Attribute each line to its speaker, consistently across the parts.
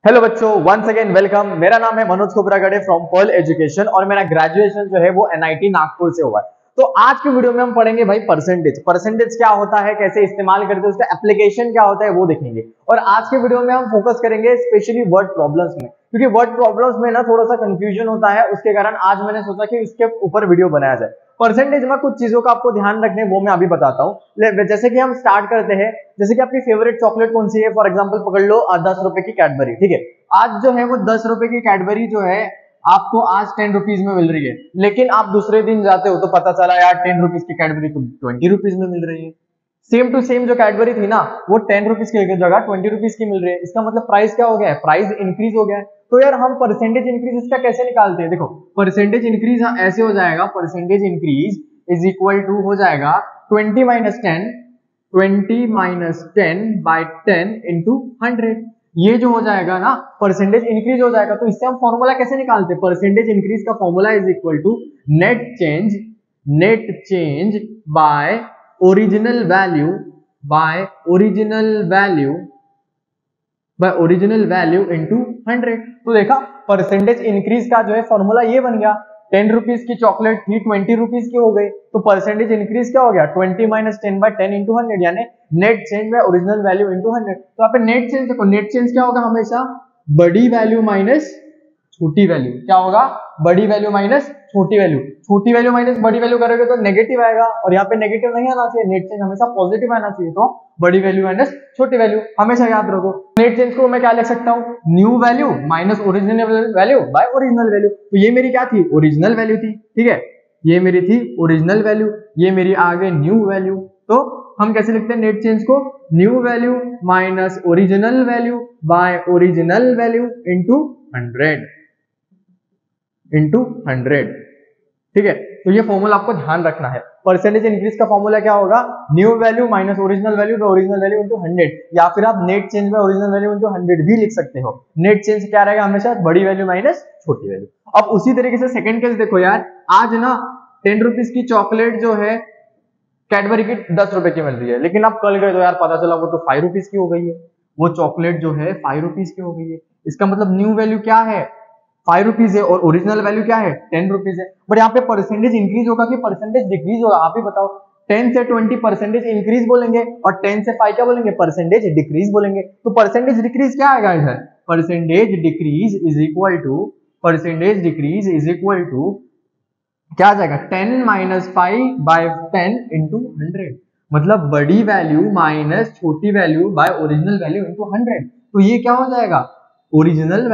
Speaker 1: Hello बच्चों, once again welcome. मेरा नाम है Manoj Khobragade from Pearl Education और मेरा ग्रेजुएशन जो है वो एनआईटी नागपुर से हुआ है। तो आज की वीडियो में हम पढ़ेंगे भाई परसेंटेज क्या होता है, कैसे इस्तेमाल करते हैं, उसका एप्लीकेशन क्या होता है वो देखेंगे। और आज के वीडियो में हम फोकस करेंगे स्पेशली वर्ड प्रॉब्लम्स में, क्योंकि वर्ड प्रॉब्लम्स में ना थोड़ा सा कंफ्यूजन होता है। उसके कारण आज मैंने सोचा कि इसके ऊपर वीडियो बनाया जाए। परसेंटेज में कुछ चीजों का आपको ध्यान रखने वो मैं अभी बताता हूँ। जैसे कि हम स्टार्ट करते हैं, जैसे कि आपकी फेवरेट चॉकलेट कौन सी है। फॉर एग्जांपल पकड़ लो 10 रुपए की कैडबरी, ठीक है। आज जो है वो 10 रुपए की कैडबरी जो है आपको आज 10 रुपीज में मिल रही है, लेकिन आप दूसरे दिन जाते हो तो पता चला यार 10 रुपीज की कैडबरी तो 20 रुपीज में मिल रही है। सेम टू सेम जो कैडबरी थी ना वो 10 रुपीज की जगह 20 रुपीज की मिल रही है। इसका मतलब प्राइस क्या हो गया है, प्राइस इंक्रीज हो गया है। तो यार हम परसेंटेज इंक्रीज इसका कैसे निकालते हैं? देखो परसेंटेज इंक्रीज ऐसे हो जाएगा, percentage increase is equal to हो जाएगा 20 माइनस 10 बाई 10 इंटू 100। ये जो हो जाएगा ना परसेंटेज इंक्रीज हो जाएगा। तो इससे हम फॉर्मूला कैसे निकालते हैं? परसेंटेज इंक्रीज का formula is equal to net change by original value into 100। तो देखा परसेंटेज इंक्रीज का जो है फॉर्मूला ये बन गया। 10 रुपीज की चॉकलेट थी 20 रुपीज की हो गई, तो परसेंटेज इंक्रीज क्या हो गया 20 माइनस 10 बाई 10 इंटू 100, यानी net change by original value into 100। तो यहाँ पे नेट चेंज देखो, नेट चेंज क्या होगा, हमेशा बड़ी वैल्यू माइनस छोटी वैल्यू। क्या होगा? बड़ी वैल्यू माइनस छोटी वैल्यू। छोटी वैल्यू माइनस बड़ी वैल्यू करोगे तो नेगेटिव आएगा, और यहाँ पे नेगेटिव नहीं आना चाहिए। नेट चेंज हमेशा पॉजिटिव आना चाहिए। तो बड़ी वैल्यू माइनस छोटी वैल्यू हमेशा याद रखो। नेट चेंज को मैं क्या लिख सकता हूँ? New value minus original value by original value. तो ये मेरी क्या थी? ओरिजिनल वैल्यू थी, ठीक है। ये मेरी थी ओरिजिनल वैल्यू, ये मेरी आ गई न्यू वैल्यू। तो हम कैसे लिखते हैं नेट चेंज को? New value minus original value by original value into 100, ठीक है। तो ये फॉर्मूला आपको ध्यान रखना है। परसेंटेज इंक्रीज का फॉर्मूला क्या होगा? New value minus original value by original value into 100, या फिर आप net change by original value into 100 भी लिख सकते हो। नेट चेंज क्या रहेगा? हमेशा बड़ी वैल्यू माइनस छोटी वैल्यू। अब उसी तरीके से सेकंड केस देखो यार, आज ना 10 रुपीज की चॉकलेट जो है कैडबरी की 10 रुपए की मिल रही है, लेकिन आप कल गए तो यार पता चला वो तो 5 रुपीज की हो गई है। वो चॉकलेट जो है 5 रुपीज की हो गई है। इसका मतलब न्यू वैल्यू क्या है? 5 रुपीज है, और ओरिजिनल वैल्यू क्या है? 10 रुपीज है। बट यहाँ पे परसेंटेज इंक्रीज होगा कि परसेंटेज डिक्रीज होगा? आप ही बताओ। 10 से 20 परसेंटेज इंक्रीज बोलेंगे, और 10 से 5 क्या बोलेंगे? परसेंटेज डिक्रीज बोलेंगे। तो परसेंटेज डिक्रीज क्या आएगा इधर? Percentage decrease is equal to क्या आ जाएगा? 10 माइनस 5 बाय 10 इंटू 100। मतलब बड़ी वैल्यू माइनस छोटी value by original value into 100। तो ये क्या हो जाएगा? Original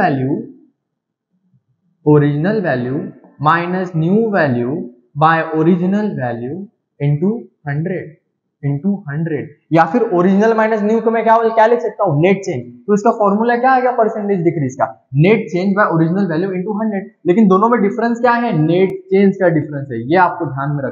Speaker 1: value minus new value by original value into 100, या फिर ओरिजिनल माइनस न्यू को मैं क्या लिख सकता हूँ? Net change. तो इसका फॉर्मूला क्या आ गया परसेंटेज डिक्रीज का? Net change by original value into 100। लेकिन दोनों में डिफरेंस क्या है? नेट चेंज का डिफरेंस है। ये आपको ध्यान में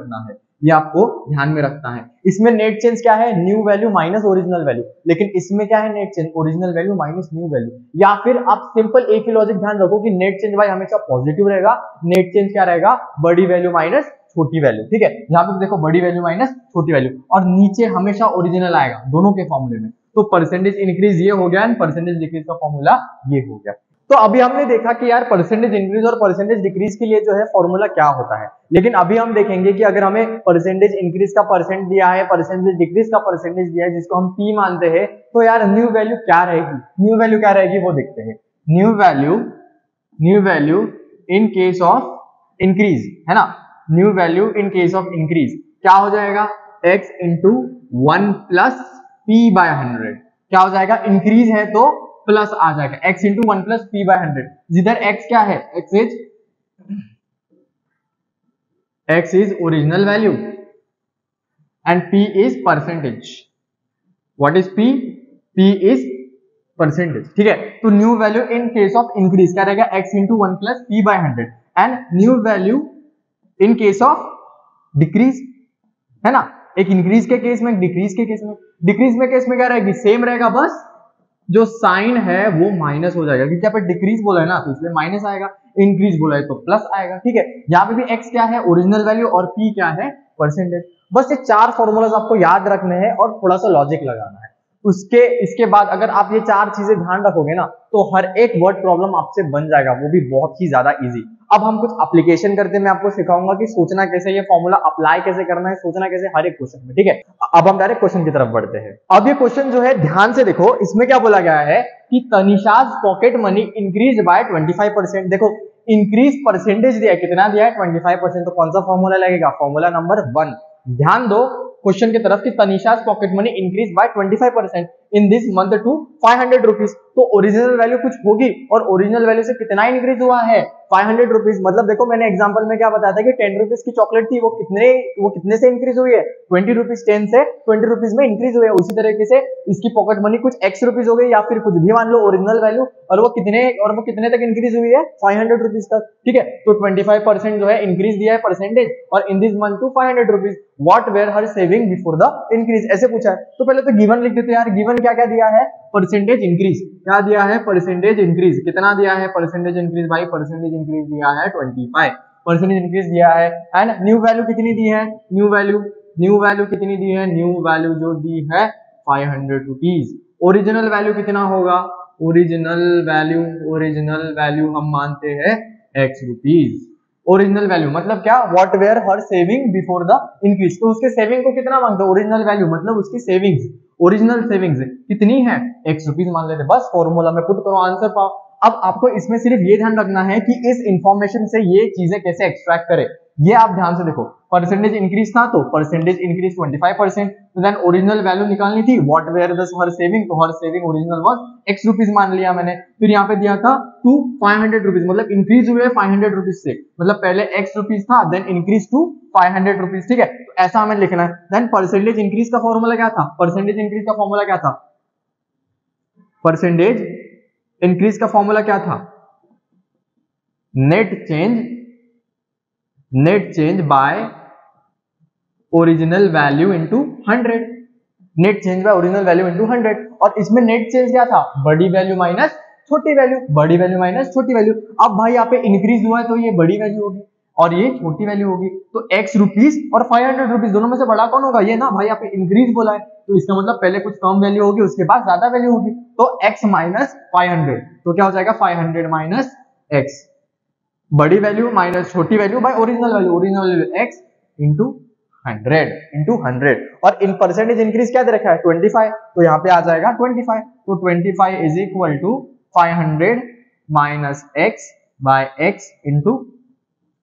Speaker 1: रखना है, इसमें नेट चेंज क्या है? New value minus original value. लेकिन इसमें क्या है? Net change original value minus new value. या फिर आप सिंपल एक ही लॉजिक ध्यान रखो कि नेट चेंज भाई हमेशा पॉजिटिव रहेगा। नेट चेंज क्या रहेगा? बड़ी वैल्यू माइनस छोटी वैल्यू, ठीक है। यहाँ पे देखो बड़ी वैल्यू माइनस छोटी वैल्यू, और नीचे हमेशा ओरिजिनल आएगा दोनों के फॉर्मूले में। तो परसेंटेज इंक्रीज ये हो गया, एंड परसेंटेज डिक्रीज का फॉर्मूला ये हो गया। तो अभी हमने देखा कि यार परसेंटेज इंक्रीज और परसेंटेज डिक्रीज के लिए जो है फॉर्मूला क्या होता है। लेकिन अभी हम देखेंगे कि अगर हमें परसेंटेज इंक्रीज का परसेंट दिया है, परसेंटेज डिक्रीज का परसेंटेज दिया है, जिसको हम पी मानते हैं, तो यार न्यू वैल्यू क्या रहेगी? वो देखते हैं। New value in case of increase, है ना। New value in case of increase क्या हो जाएगा? x into 1 plus P by 100। क्या हो जाएगा? इंक्रीज है तो प्लस आ जाएगा, x into 1 plus P by 100। जिधर x क्या है? x is original value and p is percentage. What is p? p is percentage, ठीक है। तो new value in case of increase क्या रहेगा? x into 1 plus P by 100, and new value in case of decrease, है ना। एक increase के case में, डिक्रीज के केस में क्या रहेगी? सेम रहेगा, बस जो साइन है वो माइनस हो जाएगा, क्योंकि यहाँ पे डिक्रीज बोला है ना तो इसलिए माइनस आएगा, इंक्रीज बोला है तो प्लस आएगा, ठीक है। यहाँ पे भी x क्या है? ओरिजिनल वैल्यू, और p क्या है? परसेंटेज। बस ये 4 फॉर्मूलाज आपको याद रखने हैं और थोड़ा सा लॉजिक लगाना है। उसके इसके बाद अगर आप ये 4 चीजें ध्यान रखोगे ना तो हर एक वर्ड प्रॉब्लम आपसे बन जाएगा, वो भी बहुत ही ज्यादा इजी। अब हम कुछ एप्लीकेशन करते हैं, मैं आपको सिखाऊंगा कि सोचना कैसे, ये फॉर्मूला अप्लाई कैसे करना है, सोचना कैसे हर एक क्वेश्चन में, ठीक है। अब हम डायरेक्ट क्वेश्चन की तरफ बढ़ते हैं। अब ये क्वेश्चन जो है ध्यान से देखो, इसमें क्या बोला गया है कि Tanisha's pocket money increase by 25%। देखो इंक्रीज परसेंटेज दिया है, कितना दिया है 25%, तो कौन सा फॉर्मूला लगेगा, फॉर्मूला नंबर 1। ध्यान दो क्वेश्चन की तरफ कि Tanisha's pocket money increase by 25% in this month to 500 rupees. तो ओरिजिनल वैल्यू कुछ होगी और ओरिजिनल वैल्यू से कितना इंक्रीज हुआ है 500 रुपीज। मतलब देखो मैंने एग्जांपल में क्या बताया था कि 10 रुपीज की चॉकलेट थी, वो कितने से इंक्रीज हुई है 20 रुपीज, 10 से 20 रुपीज में इंक्रीज हुई है। उसी तरीके से इसकी पॉकेट मनी कुछ एक्स रुपीज हो गई या फिर कुछ भी मान लो ओरिजिनल वैल्यू, और वो कितने तक इंक्रीज हुई है 500 रुपीज तक, ठीक है। तो 25% जो है इंक्रीज दिया है परसेंटेज, और in this month to 500 rupees what were her saving before the increase, ऐसे पूछा है। तो पहले तो गिवन लिख देते हैं यार, गिवन क्या क्या दिया है, परसेंटेज इंक्रीज, क्या दिया है परसेंटेज इंक्रीज, कितना दिया है परसेंटेज इंक्रीज भाई, परसेंटेज इंक्रीज दिया है 25 परसेंटेज इंक्रीज दिया है। एंड न्यू वैल्यू कितनी दी है, न्यू वैल्यू कितनी दी है, न्यू वैल्यू जो दी है 500 रुपीज। ओरिजिनल वैल्यू कितना होगा, ओरिजिनल वैल्यू हम मानते हैं x रुपीज। ओरिजिनल वैल्यू मतलब क्या, what were her saving before the increase, तो उसके सेविंग को कितना मांगते हैं, ओरिजिनल वैल्यू मतलब उसकी सेविंग्स, ओरिजिनल सेविंग्स कितनी है x रुपीज मान लेते, बस फॉर्मूला में पुट करो आंसर पाओ। अब आपको इसमें सिर्फ ये ध्यान रखना है कि इस इंफॉर्मेशन से ये चीजें कैसे एक्सट्रैक्ट करें, ये आप ध्यान से देखो। परसेंटेज इंक्रीज था तो परसेंटेज इंक्रीज 25%, तो देन ओरिजिनल वैल्यू निकालनी थी, what where the her saving, तो her saving original was x rupees मान लिया मैंने। फिर यहाँ पे दिया था टू 500 रुपीज, मतलब इंक्रीज हुए 500 रुपीज से, मतलब पहले x रुपीज था देन इंक्रीज टू 500 रुपीज, ठीक है। तो ऐसा हमें लिखना है। देन परसेंटेज इंक्रीज का फॉर्मूला क्या था, परसेंटेज इंक्रीज का फॉर्मूला क्या था, परसेंटेज इंक्रीज का फॉर्मूला क्या था, net change by original value into 100, net change by original value into 100। और इसमें नेट चेंज क्या था, बड़ी वैल्यू माइनस छोटी वैल्यू, बड़ी वैल्यू माइनस छोटी वैल्यू। अब भाई यहाँ पे इंक्रीज हुआ है तो ये बड़ी वैल्यू होगी और ये छोटी वैल्यू होगी, तो x रुपीज और 500 रुपीज दोनों में से बड़ा कौन होगा, ये ना भाई, यहाँ पे इंक्रीज बोला है तो इसका मतलब पहले कुछ कम वैल्यू होगी उसके बाद ज्यादा वैल्यू होगी, तो x माइनस 500, तो क्या हो जाएगा 500 माइनस x, बड़ी वैल्यू माइनस छोटी value by original value x into 100 और इन परसेंटेज इंक्रीज क्या दे रखा है 25, तो यहाँ पे आ जाएगा 25, तो 25 is equal to 500 minus x by x into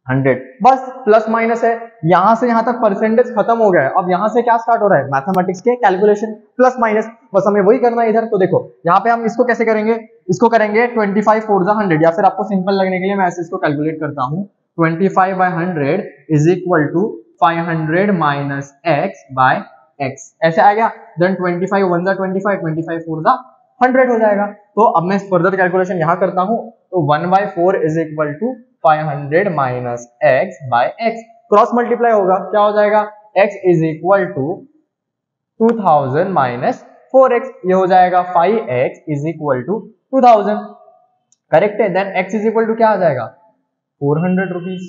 Speaker 1: 100, बस प्लस माइनस है, यहां से यहां तक परसेंटेज खत्म हो गया है। अब यहां से क्या स्टार्ट हो रहा है, मैथमेटिक्स के कैलकुलेशन, प्लस माइनस, बस हमें वही करना है इधर। तो देखो यहाँ पे हम इसको कैसे करेंगे, इसको करेंगे 25 फोर जा 100, या फिर आपको सिंपल लगने के लिए मैं ऐसे इसको कैलकुलेट करता हूँ, 25 by 100 is equal to 500 minus x by x, ऐसे आ गया। देन 25 1 जा 25, 25 4 जा 100 हो जाएगा। तो अब मैं फर्दर कैलकुलेशन यहाँ करता हूँ, तो 1/4 is equal to 500 minus x by x, cross multiply होगा, क्या हो जाएगा x is equal to 2000 minus 4x, ये हो जाएगा 5x is equal to 2000, correct है। Then x is equal to क्या आ जाएगा 400 रुपीज,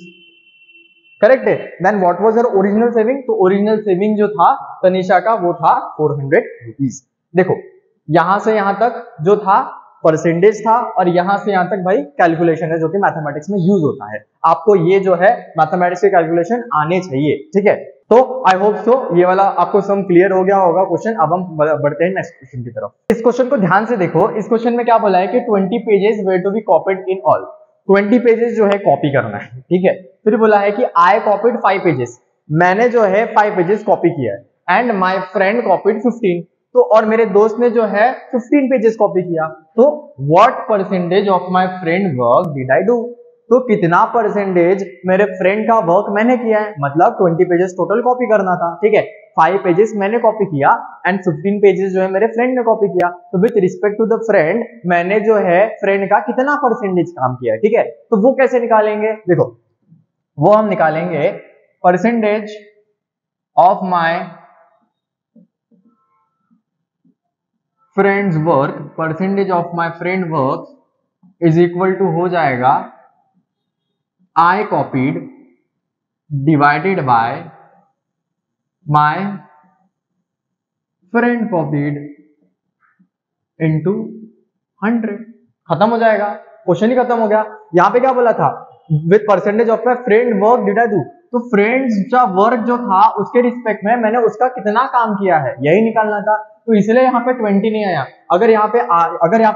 Speaker 1: करेक्ट है। Then what was her original saving, तो ओरिजिनल सेविंग जो था तनिषा का वो था 400 रुपीज। देखो यहां से यहां तक जो था परसेंटेज था, और यहां से यहां तक भाई कैलकुलेशन है जो कि मैथमेटिक्स में यूज होता है। आपको ये जो है मैथमेटिक्स के कैलकुलेशन आने चाहिए, ठीक है। तो आई होप सो ये वाला आपको सम क्लियर हो गया होगा क्वेश्चन। अब हम बढ़ते हैं नेक्स्ट क्वेश्चन की तरफ। इस क्वेश्चन को ध्यान से देखो, इस क्वेश्चन में क्या बोला है कि 20 pages were to be copied in all, 20 pages जो है कॉपी करना है, ठीक है। फिर बोला है कि आई कॉपीड 5 पेजेस, मैंने जो है 5 पेजेस कॉपी किया है, एंड माय फ्रेंड कॉपीड 15, तो और मेरे दोस्त ने जो है 15 पेजेस कॉपी किया, तो what percentage of my friend work did I do, तो कितना परसेंटेज मेरे फ्रेंड का वर्क मैंने किया है, मतलब 20 पेजेस टोटल कॉपी करना था, ठीक है। 5 पेजेस मैंने कॉपी किया एंड 15 पेजेस जो है मेरे फ्रेंड ने कॉपी किया, तो with respect to the friend मैंने जो है फ्रेंड का कितना परसेंटेज काम किया है, ठीक है। तो वो कैसे निकालेंगे, देखो वो हम निकालेंगे percentage of my friends work, percentage of my friend work is equal to हो जाएगा I copied divided by my friend copied, into 100, खत्म हो जाएगा, क्वेश्चन ही खत्म हो गया। यहाँ पे क्या बोला था, with percentage of my friend work did I do, तो फ्रेंड्स का वर्क जो था उसके रिस्पेक्ट में मैंने उसका कितना काम किया है यही निकालना था, तो इसलिए यहाँ पे 20 नहीं आया। अगर यहाँ पे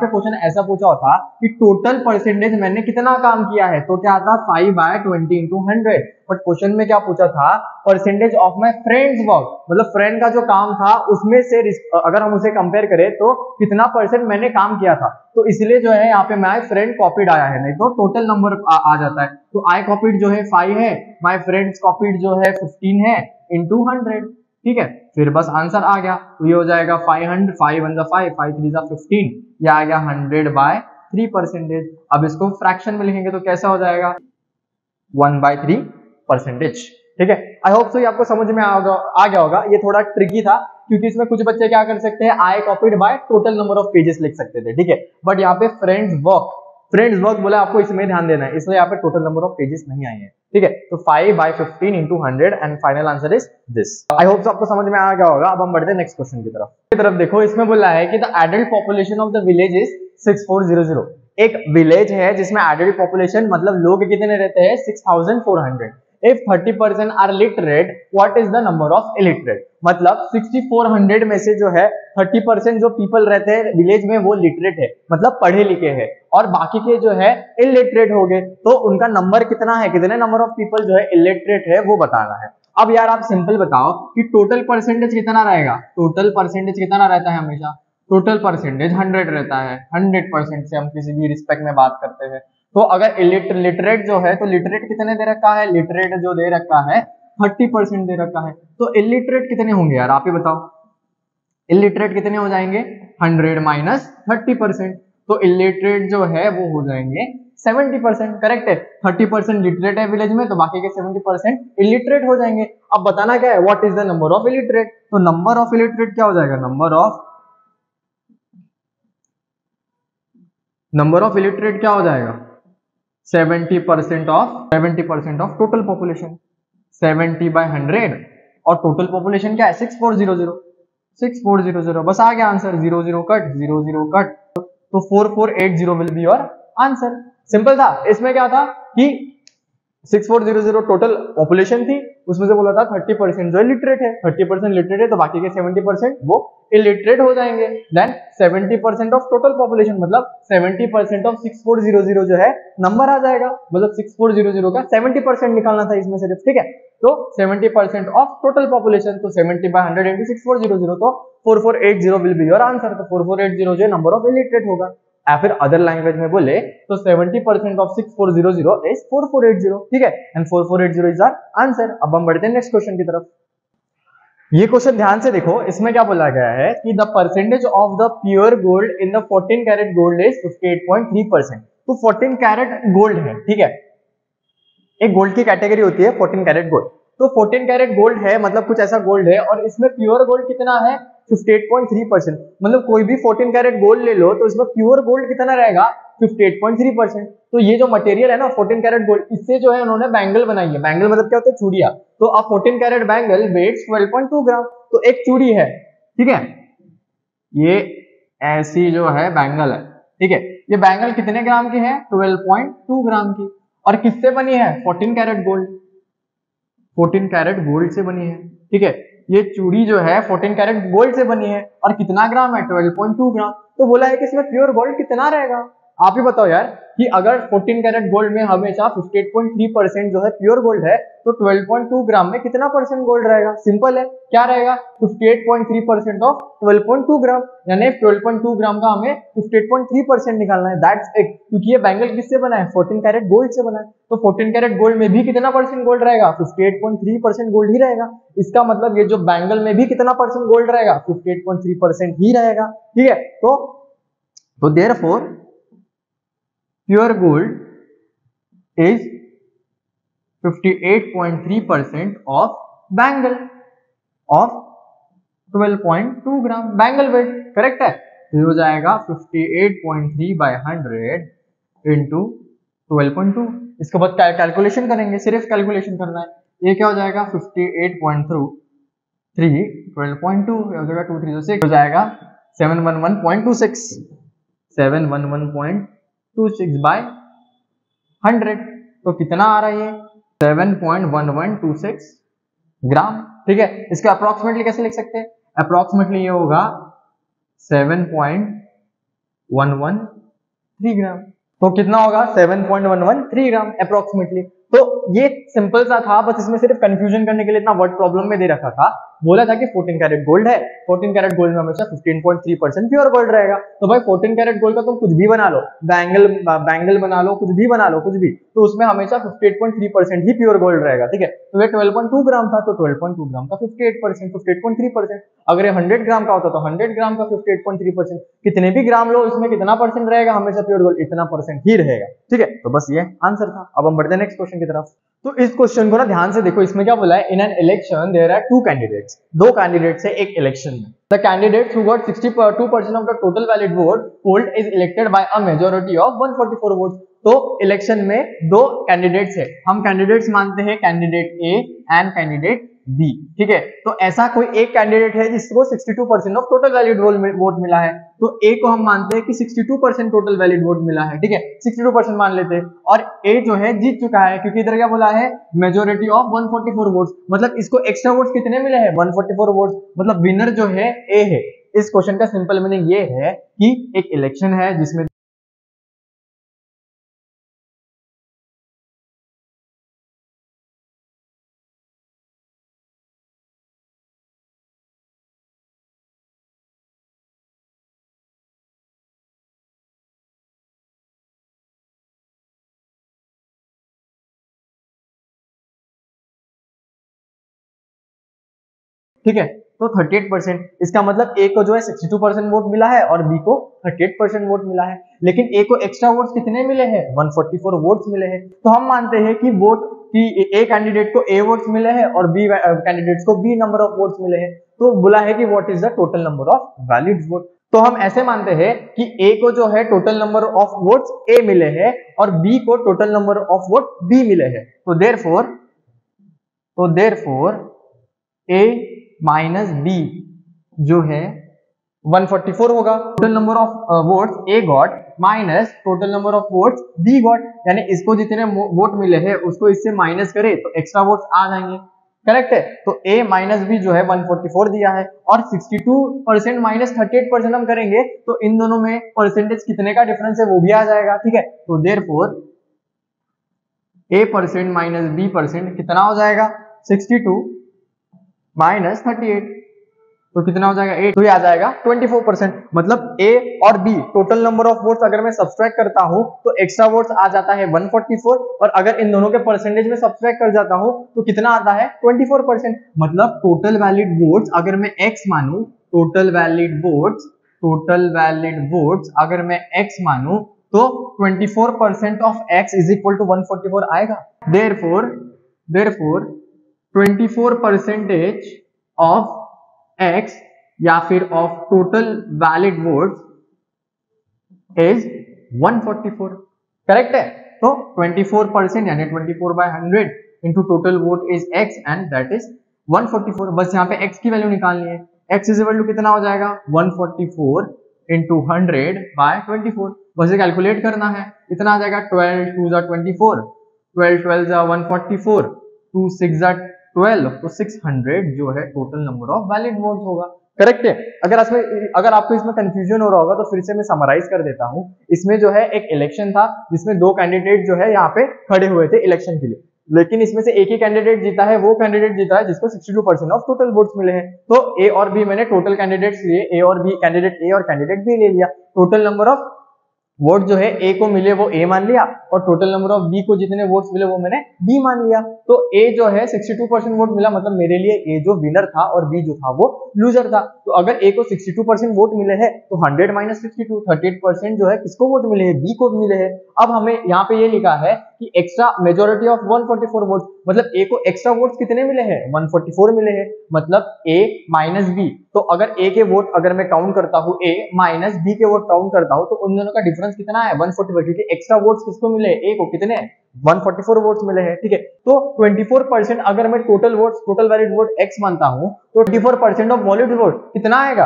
Speaker 1: क्वेश्चन ऐसा पूछा होता कि टोटल परसेंटेज मैंने कितना काम किया है तो क्या आता 5/20 इंटू 100, बट क्वेश्चन में क्या पूछा था, percentage of my friends work, मतलब फ्रेंड का जो काम था उसमें से अगर हम उसे कंपेयर करें तो कितना परसेंट मैंने काम किया था, तो इसलिए जो है यहाँ पे माई फ्रेंड कॉपीड आया है, नहीं तो टोटल नंबर आ जाता है। तो आई कॉपीड जो है 5 है, माई फ्रेंड्स कॉपीड जो है 15 है इंटू 100, ठीक है, फिर बस आंसर आ गया। तो ये हो जाएगा 500, 5 1 5, 5 3 15, ये आ गया 100/3%। अब इसको फ्रैक्शन में लिखेंगे तो कैसा हो जाएगा 1/3%, ठीक है। आई होप सो ये आपको समझ में आ गया होगा। ये थोड़ा ट्रिकी था क्योंकि इसमें कुछ बच्चे क्या कर सकते हैं, I copied by total number of pages लिख सकते थे, ठीक है, बट यहाँ पे फ्रेंड्स वर्क बोला, आपको इसमें ध्यान देना है, इसलिए यहाँ पे टोटल नंबर ऑफ पेजेस नहीं आए हैं, ठीक है। तो 5/15 into 100 and final answer is this. I hope आपको समझ में आ गया होगा। अब हम बढ़ते हैं नेक्स्ट क्वेश्चन की तरफ देखो, इसमें बोला है कि the adult population of the village is 6400। एक विलेज है जिसमें एडल्ट पॉपुलेशन मतलब लोग कितने रहते हैं 6400। If 30% are literate, what is the number of illiterate, मतलब 6400 में से जो है 30% जो पीपल रहते हैं विलेज में वो लिटरेट है, मतलब पढ़े लिखे हैं, और बाकी के जो है इलिटरेट हो गए, तो उनका नंबर कितना है, कितने नंबर ऑफ पीपल जो है इलिटरेट है वो बताना है। अब यार आप सिंपल बताओ कि टोटल परसेंटेज कितना रहेगा, टोटल परसेंटेज कितना रहता है हमेशा, टोटल परसेंटेज 100 रहता है, 100% से हम किसी भी रिस्पेक्ट में बात करते हैं। तो अगर लिटरेट जो है, तो लिटरेट कितने दे रखा है, लिटरेट जो दे रखा है 30% दे रखा है, तो इलिटरेट कितने होंगे यार आप ही बताओ, इलिटरेट कितने हो जाएंगे 100 माइनस 30%, तो इलिटरेट जो है वो हो जाएंगे 70%, करेक्ट है। 30% लिटरेट है विलेज में, तो बाकी के 70% इलिटरेट हो जाएंगे। अब बताना क्या है, what is the number of illiterate, तो नंबर ऑफ इलिटरेट क्या हो जाएगा, नंबर ऑफ इलिटरेट क्या हो जाएगा 70% ऑफ टोटल पॉपुलेशन, 70/100, और टोटल पॉपुलेशन क्या है 6400, बस आ गया आंसर, 00 कट 00 कट, तो 4480 will be your answer. Simple था। इसमें क्या था कि 6400 टोटल पॉपुलेशन थी, उसमें से बोला था 30% जो लिटरेट है, 30% लिटरेट है, तो बाकी के 70% वो इलिटरेट हो जाएंगे। देन 70% ऑफ टोटल पॉपुलेशन मतलब 70% ऑफ 6400 जो है नंबर आ जाएगा, मतलब 6400 का 70% निकालना था इसमें सिर्फ, ठीक है। तो 70% ऑफ टोटल पॉपुलेशन, तो 70/100 इंटू 6400, तो 4480 विल बी योर आंसर। तो 4480 जो नंबर ऑफ इलिटरेट होगा, या फिर अदर लैंग्वेज में बोले तो 70% ऑफ 6400 इज 4480, ठीक है, एंड 4480 इज आवर आंसर। अब हम बढ़ते हैं नेक्स्ट क्वेश्चन की तरफ। ये क्वेश्चन ध्यान से देखो, इसमें क्या बोला गया है कि the percentage of the pure gold in the 14 carat gold is 58.3%। तो 14 कैरेट गोल्ड है, ठीक है, एक गोल्ड की कैटेगरी होती है 14 कैरेट गोल्ड, तो 14 कैरेट गोल्ड है मतलब कुछ ऐसा गोल्ड है, और इसमें प्योर गोल्ड कितना है 58.3%, मतलब कोई भी 14 कैरेट गोल्ड ले लो तो इसमें प्योर गोल्ड कितना रहेगा 58.3%। तो ये जो मटेरियल है ना 14 कैरेट गोल्ड, इससे जो है उन्होंने बैंगल बनाई है, बैंगल मतलब क्या होता है चूड़िया, तो अब 14 कैरेट बैंगल वेट्स 12.2 ग्राम, तो एक चूड़ी है, ठीक है, ये ऐसी जो है बैंगल है, ठीक है, ये बैंगल कितने ग्राम की है 12.2 ग्राम की, और किससे बनी है 14 कैरेट गोल्ड, 14 कैरेट गोल्ड से बनी है, ठीक है, ये चूड़ी जो है 14 कैरेट गोल्ड से बनी है, और कितना ग्राम है 12.2 ग्राम, तो बोला है कि इसमें प्योर गोल्ड कितना रहेगा, आप ही बताओ यार कि अगर 14 कैरेट गोल्ड में हमेशा 58.3% जो है प्योर गोल्ड है, तो 12.2 ग्राम में कितना परसेंट गोल्ड रहेगा, सिंपल है, क्या रहेगा 58.3% ऑफ 12.2 ग्राम, यानी 12.2 ग्राम का हमें 58.3% निकालना है, दैट्स इट, क्योंकि ये बैंगल किससे बना है 14 कैरेट गोल्ड से बना है, तो 14 कैरेट गोल्ड में भी कितना परसेंट गोल्ड रहेगा 58.3% गोल्ड ही रहेगा, इसका मतलब ये जो बैंगल में भी कितना परसेंट गोल्ड रहेगा 58.3% ही रहेगा, ठीक है। तो therefore pure gold is 58.3% of bangle of 12.2 gram bangle weight, correct है, तो हो जाएगा 58.3/100 इंटू 12.2। इसके बाद कैलकुलेशन करेंगे, सिर्फ कैलकुलेशन करना है, ये क्या हो जाएगा 58.3 12.2 हो जाएगा 2 3 6 हो जाएगा 711.26 711.26 बाय 100, तो कितना आ रहा है ये 7.1126 ग्राम। ठीक है, इसको अप्रोक्सीमेटली कैसे लिख सकते हैं, अप्रोक्सीमेटली ये होगा 7.113 ग्राम। तो कितना होगा 7.113 ग्राम अप्रोक्सीमेटली। तो ये सिंपल सा था, बस इसमें सिर्फ कंफ्यूजन करने के लिए इतना वर्ड प्रॉब्लम में दे रखा था। बोला था कि 14 कैरेट गोल्ड है, 14 कैरेट गोल्ड में हमेशा 15.3% प्योर गोल्ड रहेगा। तो भाई 14 कैरेट गोल्ड का तुम कुछ भी बना लो, बैंगल बना लो, कुछ भी बना लो, कुछ भी, तो उसमें हमेशा 58.3% ही प्योर गोल्ड रहेगा। ठीक है, तो ये 12.2 ग्राम था, तो 12.2 ग्राम का 58%, 58.3%। अगर ये 100 ग्राम का होता तो 100 ग्राम का 58.3%। कितने भी ग्राम लो, इसमें कितना परसेंट रहेगा, हमेशा प्योर गोल्ड इतना परसेंट ही रहेगा। ठीक है, तो बस ये आंसर था। अब हम बढ़ते हैं नेक्स्ट क्वेश्चन की तरफ। तो इस क्वेश्चन को ना ध्यान से देखो, इसमें क्या बोला है, in an election there are two candidates, दो कैंडिडेट्स है एक इलेक्शन में। The candidates who got 62% of the total valid vote polled is elected by a majority of 144 votes. तो इलेक्शन में दो कैंडिडेट्स है, हम कैंडिडेट्स मानते हैं candidate A and candidate B. ठीक है, तो ऐसा कोई एक कैंडिडेट है जिसको 62% ऑफ टोटल वैलिड वोट मिला है, तो ए को हम मानते हैं कि 62% टोटल वैलिड वोट मिला है। ठीक है, 62% मान लेते हैं, और ए जो है जीत चुका है, क्योंकि इधर क्या बोला है, मेजॉरिटी ऑफ 144 वोट्स, मतलब इसको एक्स्ट्रा वोट्स कितने मिले हैं, 144 वोट्स, मतलब विनर जो है ए है। इस क्वेश्चन का सिंपल मीनिंग ये है कि एक इलेक्शन है जिसमें ठीक है, तो 38%, इसका मतलब ए को जो है 62% वोट मिला है और बी को 38% वोट मिला है। लेकिन ए को एक्स्ट्रा वोट्स कितने मिले हैं, 144 वोट्स मिले हैं। तो हम मानते हैं कि वोट की ए कैंडिडेट को ए वोट्स मिले हैं और बी कैंडिडेट्स को बी नंबर ऑफ वोट्स मिले हैं। तो बोला है कि what is the total number of valid vote. तो हम ऐसे मानते हैं कि ए को जो है total number of votes A मिले हैं और बी को total number of vote B मिले हैं। तो देयरफॉर ए माइनस बी जो है 144 होगा। Total number of votes A got minus total number of votes B got, यानी इसको जितने वोट मिले हैं उसको इससे माइनस करे तो एक्स्ट्रा वोट्स आ जाएंगे। करेक्ट है, तो ए माइनस बी जो है 144 दिया है, और 62% माइनस 38% हम करेंगे तो इन दोनों में परसेंटेज कितने का डिफरेंस है वो भी आ जाएगा। ठीक है, तो देयरफॉर ए परसेंट माइनस बी परसेंट कितना हो जाएगा, 62 माइनस 38, तो कितना हो जाएगा 8, तो ये आ जाएगा 24%। मतलब ए और B total number of votes अगर मैं सब्सट्रैक्ट करता हूं तो एक्स्ट्रा वोट्स आ जाता है 144, और अगर इन दोनों के परसेंटेज में सब्सट्रैक्ट कर जाता हूं तो कितना आता है 24%। मतलब टोटल वैलिड वोट्स अगर मैं x मानूं, टोटल वैलिड वोट्स अगर मैं x मानूं तो 24% of x is equal to 144 आएगा। देयरफॉर 24% ऑफ x या फिर of total valid votes is 144। Correct है, तो 24% यानी 24/100 into total vote is x and that is 144। बस यहाँ पे x की वैल्यू निकालनी है, x इज इक्वल टू कितना हो जाएगा 144 इंटू 100/24। बस ये कैलकुलेट करना है, कितना आ जाएगा 12 2 24, 12 12 144, 2 6 12, तो 600 जो है total number of valid votes होगा। करेक्ट है, अगर आपको इसमें कंफ्यूजन हो रहा होगा तो फिर से मैं समराइज कर देता हूं। इसमें जो है एक इलेक्शन था जिसमें दो कैंडिडेट जो है यहाँ पे खड़े हुए थे इलेक्शन के लिए, लेकिन इसमें से एक ही कैंडिडेट जीता है, वो कैंडिडेट जीता है जिसको 62% ऑफ टोटल वोट्स मिले हैं। तो ए और बी मैंने टोटल कैंडिडेट्स लिए, ए और बी, कैंडिडेट ए और कैंडिडेट बी ले लिया। टोटल नंबर ऑफ वोट जो है ए को मिले वो ए मान लिया, और टोटल नंबर ऑफ बी को जितने वोट्स मिले वो मैंने बी मान लिया। तो ए जो है 62% वोट मिला, मतलब मेरे लिए ए जो विनर था और बी जो था वो लूजर था। तो अगर ए को 62% वोट मिले हैं तो 100 माइनस 62, 38% जो है किसको वोट मिले हैं, बी को मिले हैं। अब हमें यहाँ पे ये लिखा है कि एक्स्ट्रा मेजोरिटी ऑफ 144 वोट, मतलब ए को एक्स्ट्रा वोट्स कितने मिले हैं, 144 मिले हैं, मतलब ए माइनस बी। तो अगर ए के वोट अगर मैं काउंट करता हूँ, ए माइनस बी के वोट काउंट करता हूँ, तो उन दोनों का डिफरेंस कितना है 144, क्योंकि एक्स्ट्रा वोट्स किसको मिले, ए को, कितने 144 वोट्स मिले हैं। ठीक है, तो 24% अगर मैं टोटल वैलिड वोट x मानता हूं तो 24% ऑफ वैलिड वोट कितना आएगा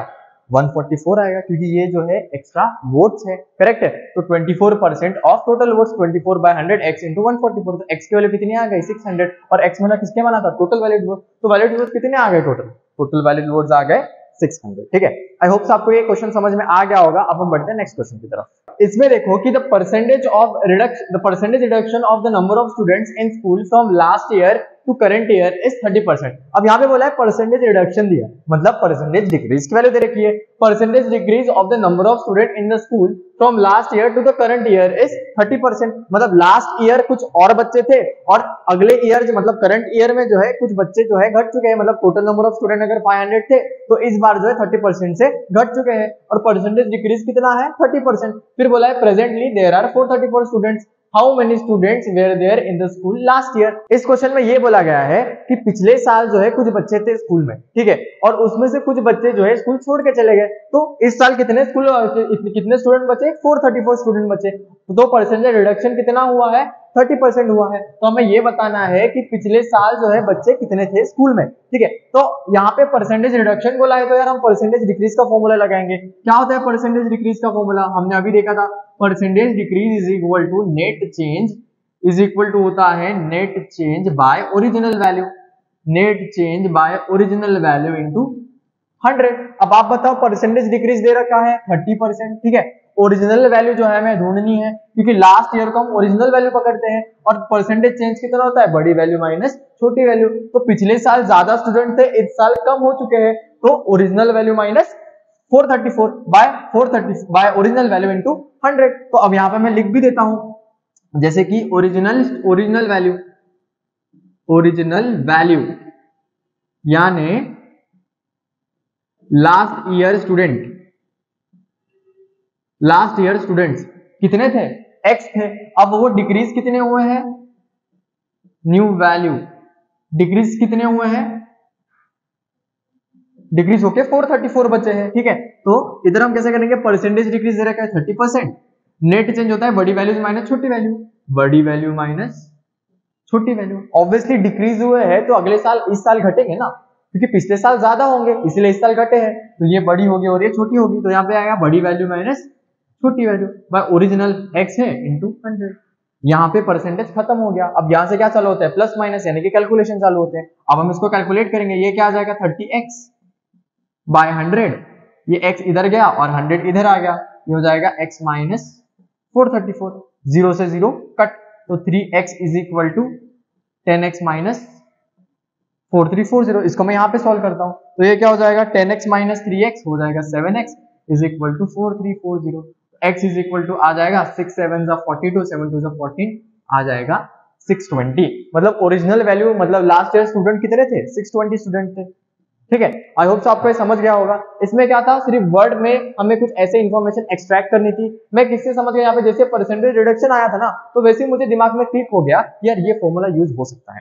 Speaker 1: 144 आएगा, क्योंकि ये जो है एक्स्ट्रा वोट्स है, करेक्ट है। तो 24% of total votes, 24 by 100 x into 144, तो x की वैल्यू कितनी आ गई 600, और x माना किसके माना था, टोटल वैलिड वोट, तो वैलिड वोट कितने आ गए, टोटल वैलिड वोट्स आ गए 600, ठीक है। आई होप आपको ये क्वेश्चन समझ में आ गया होगा। अब हम बढ़ते हैं नेक्स्ट क्वेश्चन की तरफ। इसमें देखो कि the percentage reduction of the number of students in school from last year to current year is 30%। अब यहाँ पे बोला है परसेंटेज रिडक्शन दिया, मतलब परसेंटेज डिक्रीज की वैल्यू दे रखी है। Percentage decrease of the number of student in the school from last year to the current year is 30%, मतलब लास्ट ईयर कुछ और बच्चे थे और अगले ईयर मतलब करंट ईयर में जो है कुछ बच्चे जो है घट चुके हैं, मतलब टोटल नंबर ऑफ स्टूडेंट अगर 500 थे तो इस बार जो है 30% से घट चुके हैं, और परसेंटेज डिक्रीज कितना है 30%। फिर बोला है presently there are 434 students, how many students were there in the school last year. इस क्वेश्चन में ये बोला गया है कि पिछले साल जो है कुछ बच्चे थे स्कूल में, ठीक है, और उसमें से कुछ बच्चे जो है स्कूल छोड़ के चले गए, तो इस साल कितने स्टूडेंट बचे, 434 स्टूडेंट बचे, तो परसेंटेज रिडक्शन कितना हुआ है 30% हुआ है। तो हमें ये बताना है कि पिछले साल जो है बच्चे कितने थे स्कूल में, ठीक है। तो यहाँ पे परसेंटेज रिडक्शन बोला है तो यार हम परसेंटेज डिक्रीज का फॉर्मूला लगाएंगे। क्या होता है परसेंटेज डिक्रीज का फॉर्मूला, हमने अभी देखा था, percentage decrease is equal to net change, is equal to होता है net change by original value, net change by original value into 100। अब आप बताओ परसेंटेज डिक्रीज दे रखा है 30%, ठीक है। ओरिजिनल वैल्यू जो है हमें ढूंढनी है, क्योंकि लास्ट ईयर को हम ओरिजिनल वैल्यू पकड़ते हैं, और परसेंटेज चेंज कितना होता है, बड़ी वैल्यू माइनस छोटी वैल्यू। तो पिछले साल ज्यादा स्टूडेंट थे, इस साल कम हो चुके हैं, तो original value minus 434 by original value into 100। तो अब यहाँ पे मैं लिख भी देता हूं, जैसे कि ओरिजिनल वैल्यू यानी लास्ट ईयर स्टूडेंट्स कितने थे, x थे। अब वो डिक्रीज कितने हुए हैं, न्यू वैल्यू डिक्रीज कितने हुए हैं, डिक्रीज होके 434 बचे हैं, ठीक है। तो इधर हम कैसे करेंगे, परसेंटेज डिक्रीज दे रखा है 30%, नेट चेंज होता है बड़ी वैल्यू माइनस छोटी वैल्यू, बड़ी वैल्यू माइनस छोटी वैल्यू। ऑब्वियसली डिक्रीज हुए हैं तो अगले साल इस साल घटेंगे ना, क्योंकि पिछले साल ज्यादा होंगे इसलिए इस साल घटे हैं, तो ये बड़ी होगी और ये छोटी होगी, तो यहाँ पे आएगा बड़ी वैल्यू माइनस छोटी वैल्यू बाय ओरिजिनल x है इनटू 100। यहाँ पे परसेंटेज खत्म हो गया। अब यहाँ से क्या चालू होता है, प्लस माइनस यानी कि कैलकुलेशन चालू होते हैं। अब हम इसको कैलकुलेट करेंगे, ये क्या आ जाएगा 30x बाय 100, ये x इधर गया और 100 इधर आ गया, ये हो जाएगा x माइनस 434, 0 से 0 कट, तो 3x is equal to 10x minus 4340। इसको मैं यहाँ पे सॉल्व करता हूँ, तो ये क्या हो जाएगा 10x माइनस 3x हो जाएगा 7x is equal to 4340। x is equal to आ जाएगा 6 7 42, 7 2 14 आ जाएगा 620। मतलब ओरिजिनल वैल्यू, मतलब लास्ट ईयर स्टूडेंट कितने थे, 620 स्टूडेंट थे, ठीक है। आई होप आपको ये समझ गया होगा। इसमें क्या था, सिर्फ वर्ड में हमें कुछ ऐसे इन्फॉर्मेशन एक्सट्रैक्ट करनी थी। मैं किससे समझ गया, यहाँ पे जैसे परसेंटेज रिडक्शन आया था ना, तो वैसे ही मुझे दिमाग में क्लिक हो गया यार ये फॉर्मूला यूज हो सकता है,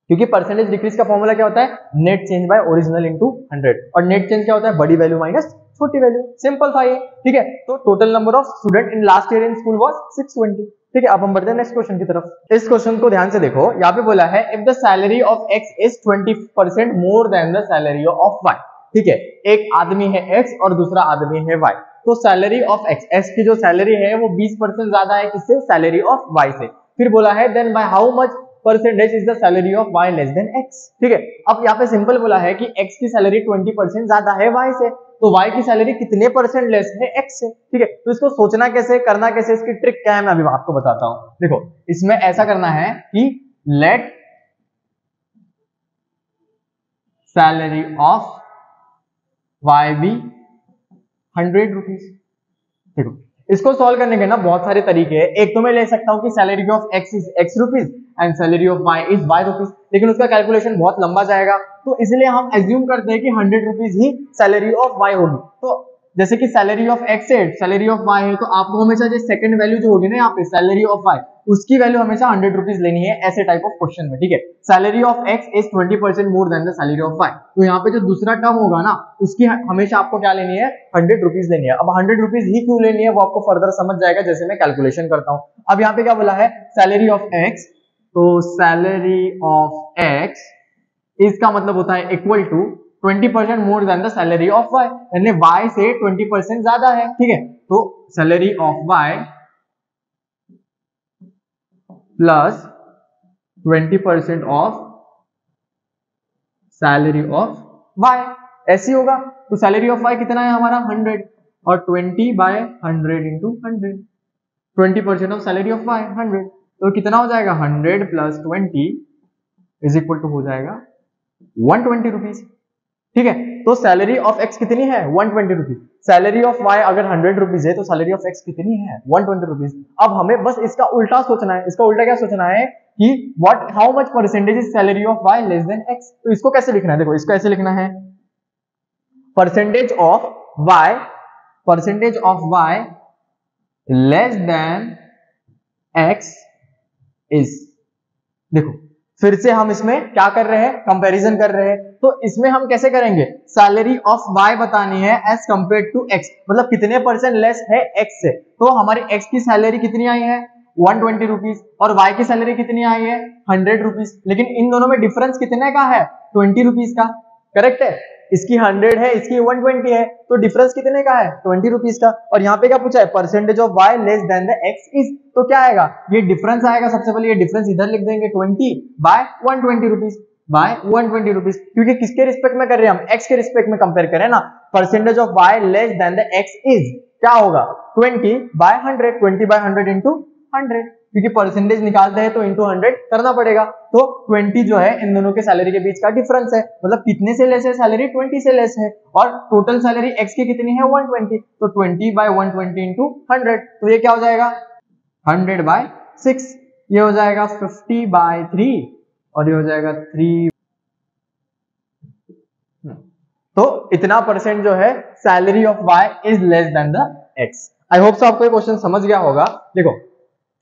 Speaker 1: क्योंकि परसेंटेज डिक्रीज का फॉर्मूला क्या होता है, net change by original into 100, और नेट चेंज क्या होता है, बड़ी वैल्यू माइनस छोटी वैल्यू। सिंपल था ये, ठीक है। तो total number of student in last year in school was 620, ठीक है। अब हम बढ़ते हैं नेक्स्ट क्वेश्चन की तरफ। इस क्वेश्चन को ध्यान से देखो, यहाँ पे बोला है if the salary of x is 20% more than the salary of y, ठीक है। एक आदमी है x और दूसरा आदमी है y, तो सैलरी ऑफ x की जो सैलरी है वो 20% ज्यादा है किससे, सैलरी ऑफ y से। फिर बोला है then by how much percentage is the salary of y less than x, ठीक है। अब यहाँ पे सिंपल बोला है कि x की सैलरी 20% ज्यादा है y से, तो y की सैलरी कितने परसेंट लेस है x से, ठीक है। तो इसको सोचना कैसे, करना कैसे, इसकी ट्रिक क्या है मैं अभी आपको बताता हूं। देखो इसमें ऐसा करना है कि let salary of y be 100 rupees. देखो इसको सॉल्व करने के ना बहुत सारे तरीके हैं। एक तो मैं ले सकता हूं कि salary of x is x rupees and salary of y is y rupees, लेकिन उसका कैलकुलेशन बहुत लंबा जाएगा, तो इसलिए हम एज्यूम करते हैं कि 100 rupees he salary of y होगी। तो जैसे कि सैलरी ऑफ x है, सैलरी ऑफ y है, तो आपको हमेशा जो सेकंड वैल्यू जो होगी ना यहाँ पे सैलरी ऑफ y, उसकी वैल्यू हमेशा 100 रुपीज लेनी है ऐसे टाइप ऑफ क्वेश्चन में, ठीक है। Salary of x is 20% more than the salary of y, तो यहाँ पे जो दूसरा टर्म होगा ना उसकी हमेशा आपको क्या लेनी है, 100 रुपीज लेनी है। अब 100 रुपीज ही क्यों लेनी है वो आपको फर्दर समझ जाएगा जैसे मैं कैलकुलेशन करता हूँ। अब यहाँ पे क्या बोला है, सैलरी ऑफ x, तो सैलरी ऑफ x इसका मतलब होता है equal to 20% more than the salary of Y, यानी वाई से 20% ज्यादा है, ठीक है। तो salary of Y plus 20% of salary of Y, ऐसी होगा। तो सैलरी ऑफ वाई कितना है हमारा 100 और 20/100 into 100, 20% of salary of Y 100, तो कितना हो जाएगा 100 प्लस 20 इज इक्वल टू हो जाएगा 120 रुपीज, ठीक है। तो सैलरी ऑफ एक्स कितनी है 120 रुपीज, सैलरी ऑफ वाई अगर 100 रुपीज है तो सैलरी ऑफ एक्स कितनी है 120 रुपीज। अब हमें बस इसका उल्टा सोचना है, इसका उल्टा क्या सोचना है कि what how much percentage is salary of Y less than X. तो इसको कैसे लिखना है, देखो इसको ऐसे लिखना है percentage of Y less than X is, देखो फिर से हम इसमें क्या कर रहे हैं कंपैरिजन कर रहे हैं। तो इसमें हम कैसे करेंगे, सैलरी ऑफ वाई बतानी है एज कंपेयर टू एक्स, मतलब कितने परसेंट लेस है एक्स से। तो हमारी एक्स की सैलरी कितनी आई है 120 रुपीज और वाई की सैलरी कितनी आई है 100 रुपीज, लेकिन इन दोनों में डिफरेंस कितने का है 20 रुपीज का, करेक्ट है। इसकी 100 है इसकी 120 है, तो डिफरेंस कितने का है 20 रुपीज का। और यहाँ पे क्या पूछा है percentage of Y less than the X is, तो क्या आएगा ये डिफरेंस आएगा। सबसे पहले ये डिफरेंस इधर लिख देंगे 20/120 रुपीज बाय 120 रुपीज, क्योंकि किसके रिस्पेक्ट में कर रहे हैं हम एक्स के रिस्पेक्ट में कंपेयर करें ना। Percentage of Y less than the X is क्या होगा 20/100, 20/100 इंटू 100, क्योंकि परसेंटेज निकालते हैं तो इंटू 100 करना पड़ेगा। तो 20 जो है इन दोनों के सैलरी के बीच का डिफरेंस है, मतलब कितने से लेस है सैलरी 20 से लेस है, और टोटल सैलरी एक्स की कितनी है 120, तो 20/120 इंटू 100, तो ये क्या हो जाएगा 100/6, ये हो जाएगा 50/3 और ये हो जाएगा 3। तो इतना परसेंट जो है salary of Y is less than the X. I hope so आपको ये क्वेश्चन समझ गया होगा। देखो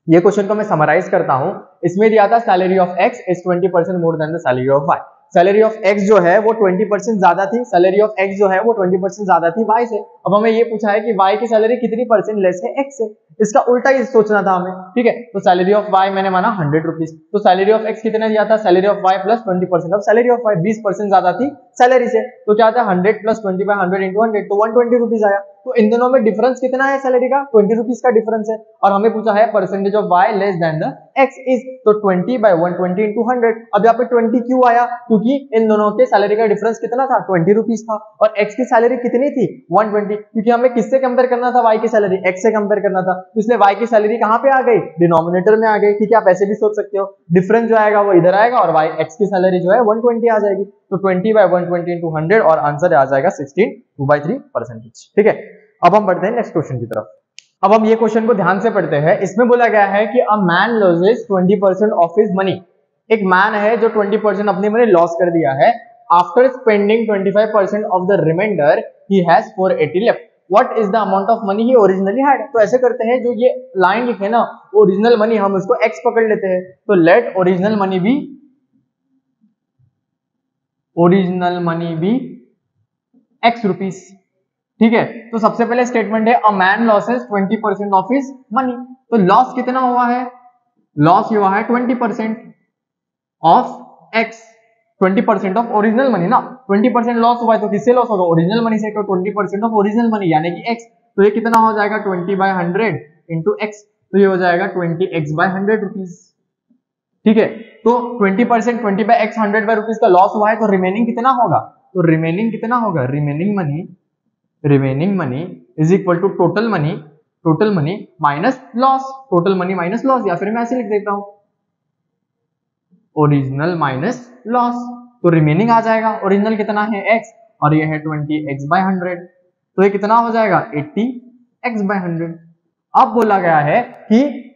Speaker 1: ये क्वेश्चन को मैं समराइज करता हूं, इसमें दिया था salary of X is 20% more than the salary of Y. Salary of X जो है वो 20% ज्यादा थी, सैलरी ऑफ एक्स जो है वो 20% ज्यादा थी वाई से। अब हमें ये पूछा है कि वाई की सैलरी कितनी परसेंट लेस है एक्स से, इसका उल्टा ही सोचना था हमें, ठीक है। तो सैलरी ऑफ वाई मैंने माना 100 रुपीज, तो सैलरी ऑफ एक्स कितना दिया था salary of Y plus 20% of salary of Y, 20% ज्यादा थी सैलरी से, तो क्या था 100 प्लस 20/100 इंटू 100, तो 120 रुपीज आया। तो इन दोनों में डिफरेंस कितना है सैलरी का 20 रुपीज का डिफरेंस है, और हमें पूछा है percentage of Y less than the X is, तो 20/120 इंटू 100। अब यहाँ पे 20 क्यों आया, क्योंकि इन दोनों के सैलरी का डिफरेंस कितना था 20 रुपीज था, और एक्स की सैलरी कितनी थी 120, क्योंकि हमें किससे कंपेयर करना था वाई की सैलरी एक्स से कंपेयर करना था, तो इसलिए वाई की सैलरी कहां पे आ गई डिनोमिनेटर में आ गई, ठीक है। आप ऐसे भी सोच सकते हो, डिफरेंस जो आएगा वो इधर आएगा और वाई एक्स की सैलरी जो है 120 आ जाएगी, तो 20/120 इंटू 100 और आंसर आ जाएगा 16 2/3%, ठीक है। अब हम बढ़ते हैं नेक्स्ट क्वेश्चन की तरफ। अब हम ये क्वेश्चन को ध्यान से पढ़ते हैं। इसमें बोला गया है कि a man losses 20% of his money, एक मैन है जो 20% अपनी मनी लॉस कर दिया है, after spending 25% of the remainder he has 480 left, what is the amount of money he originally had. तो ऐसे करते हैं, जो ये लाइन लिखे ना ओरिजिनल मनी, हम उसको एक्स पकड़ लेते हैं, तो let original money be X rupees, ठीक है। तो सबसे पहले स्टेटमेंट है a man losses 20% of his money, तो लॉस कितना हुआ है, लॉस हुआ है 20% of X, 20% of original money ना, 20% लॉस हुआ है तो किससे लॉस होगा ओरिजिनल मनी से, तो 20% ऑफ ओरिजिनल मनी यानी कि एक्स, तो ये कितना हो जाएगा 20/100 इंटू एक्स, तो ये हो जाएगा 20x/100 रुपीज, ठीक है। तो 20% 20/x 100 रुपीज का लॉस हुआ है, तो रिमेनिंग कितना होगा, तो रिमेनिंग कितना होगा, remaining money is equal to total money minus loss, या फिर मैं ऐसे लिख देता हूं ओरिजिनल माइनस लॉस, तो रिमेनिंग आ जाएगा, ओरिजिनल कितना है x और ये है 20x/100, तो ये कितना हो जाएगा 80x/100। अब बोला गया है कि